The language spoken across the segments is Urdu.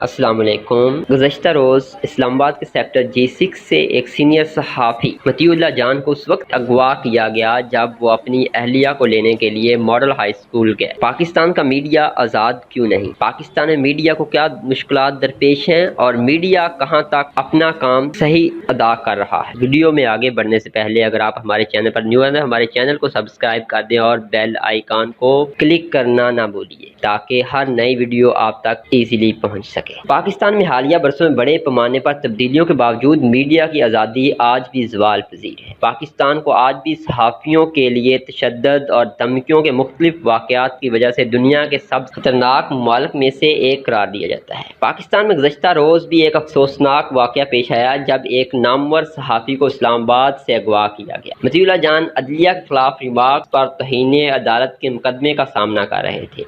السلام علیکم۔ گزشتہ روز اسلام آباد کے سیکٹر G6 سے ایک سینئر صحافی مطیع اللہ جان کو اس وقت اغوا کیا گیا جب وہ اپنی اہلیہ کو لینے کے لیے ماڈل ہائی اسکول گئے۔ پاکستان کا میڈیا آزاد کیوں نہیں؟ پاکستان میں میڈیا کو کیا مشکلات درپیش ہیں اور میڈیا کہاں تک اپنا کام صحیح ادا کر رہا ہے؟ ویڈیو میں آگے بڑھنے سے پہلے اگر آپ ہمارے چینل پر نیو ہیں ہمارے چینل کو سبسکرائب کر دیں اور بیل آئیکن کو کلک کرنا نہ بھولیے تاکہ ہر نئی ویڈیو آپ تک ایزیلی پہنچ سکے۔ پاکستان میں حالیہ برسوں میں بڑے پیمانے پر تبدیلیوں کے باوجود میڈیا کی آزادی آج بھی زوال پذیر ہے۔ پاکستان کو آج بھی صحافیوں کے لیے تشدد اور دھمکیوں کے مختلف واقعات کی وجہ سے دنیا کے سب سے خطرناک ممالک میں سے ایک قرار دیا جاتا ہے۔ پاکستان میں گزشتہ روز بھی ایک افسوسناک واقعہ پیش آیا جب ایک نامور صحافی کو اسلام آباد سے اغوا کیا گیا۔ مطیع اللہ جان عدلیہ کے خلاف ریمارکس پر توہین عدالت کے مقدمے کا سامنا کر رہے تھے،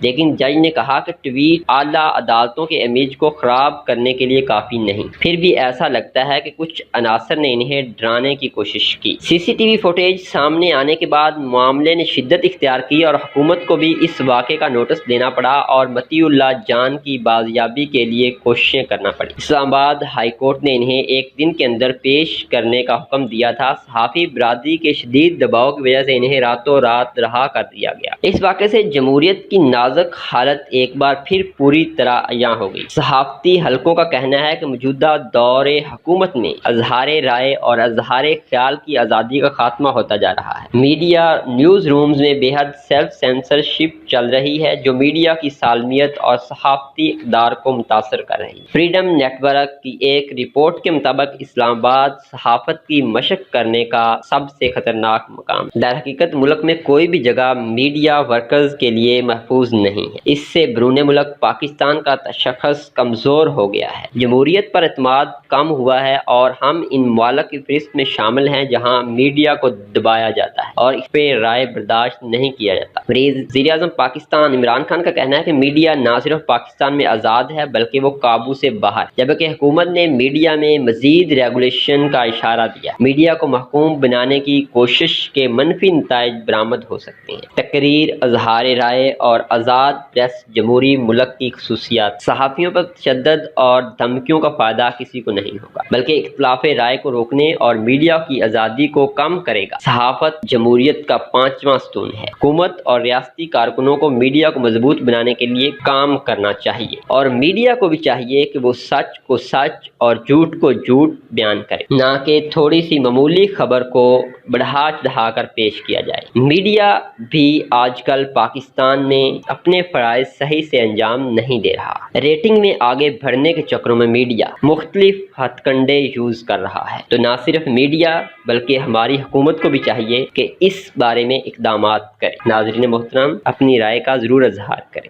لیکن جج نے کہا کہ ٹویٹ اعلیٰ عدالتوں کے امیج کو خراب کرنے کے لیے کافی نہیں۔ پھر بھی ایسا لگتا ہے کہ کچھ عناصر نے انہیں ڈرانے کی کوشش کی۔ سی سی ٹی وی فوٹیج سامنے آنے کے بعد معاملے نے شدت اختیار کی اور حکومت کو بھی اس واقعے کا نوٹس دینا پڑا اور مطیع اللہ جان کی بازیابی کے لیے کوششیں کرنا پڑی۔ اسلام آباد ہائی کورٹ نے انہیں ایک دن کے اندر پیش کرنے کا حکم دیا تھا۔ صحافی برادری کے شدید دباؤ کی وجہ سے انہیں راتوں رات رہا کر دیا گیا۔ اس واقعے سے جمہوریت کی نازک حالت ایک بار پھر پوری طرح عیاں ہو گئی۔ صحافتی حلقوں کا کہنا ہے کہ موجودہ دور حکومت میں اظہار رائے اور اظہار خیال کی آزادی کا خاتمہ ہوتا جا رہا ہے۔ میڈیا نیوز رومز میں بے حد سیلف سینسرشپ چل رہی ہے جو میڈیا کی سالمیت اور صحافتی اقدار کو متاثر کر رہی ہے۔ فریڈم نیٹ ورک کی ایک رپورٹ کے مطابق اسلام آباد صحافت کی مشق کرنے کا سب سے خطرناک مقام۔ در حقیقت ملک میں کوئی بھی جگہ میڈیا ورکرز کے لیے محفوظ نہیں ہے۔ اس سے بیرون ملک پاکستان کا تشخص کمزور ہو گیا ہے، جمہوریت پر اعتماد کم ہوا ہے اور ہم ان ممالک کی فہرست میں شامل ہیں جہاں میڈیا کو دبایا جاتا ہے اور اس پہ رائے برداشت نہیں کیا جاتا۔ وزیر اعظم پاکستان عمران خان کا کہنا ہے کہ میڈیا نہ صرف پاکستان میں آزاد ہے بلکہ وہ قابو سے باہر، جبکہ حکومت نے میڈیا میں مزید ریگولیشن کا اشارہ دیا۔ میڈیا کو محکوم بنانے کی کوشش کے منفی نتائج برآمد ہو سکتے ہیں۔ تقریر، اظہار رائے اور آزاد پریس جمہوری ملک کی خصوصیات۔ صحافیوں پر تشدد اور دھمکیوں کا فائدہ کسی کو نہیں ہوگا بلکہ اختلاف رائے کو روکنے اور میڈیا کی آزادی کو کم کرے گا۔ صحافت جمہوریت کا پانچواں ستون ہے۔ حکومت اور ریاستی کارکنوں کو میڈیا کو مضبوط بنانے کے لیے کام کرنا چاہیے اور میڈیا کو بھی چاہیے کہ وہ سچ کو سچ اور جھوٹ کو جھوٹ بیان کرے، نہ کہ تھوڑی سی معمولی خبر کو بڑھا چڑھا کر پیش کیا جائے۔ میڈیا بھی آج کل پاکستان میں اپنے فرائض صحیح سے انجام نہیں دے رہا۔ ریٹنگ میں آگے بڑھنے کے چکروں میں میڈیا مختلف ہتھ کنڈے یوز کر رہا ہے، تو نہ صرف میڈیا بلکہ ہماری حکومت کو بھی چاہیے کہ اس بارے میں اقدامات کرے۔ ناظرین محترم، اپنی رائے کا ضرور اظہار کریں۔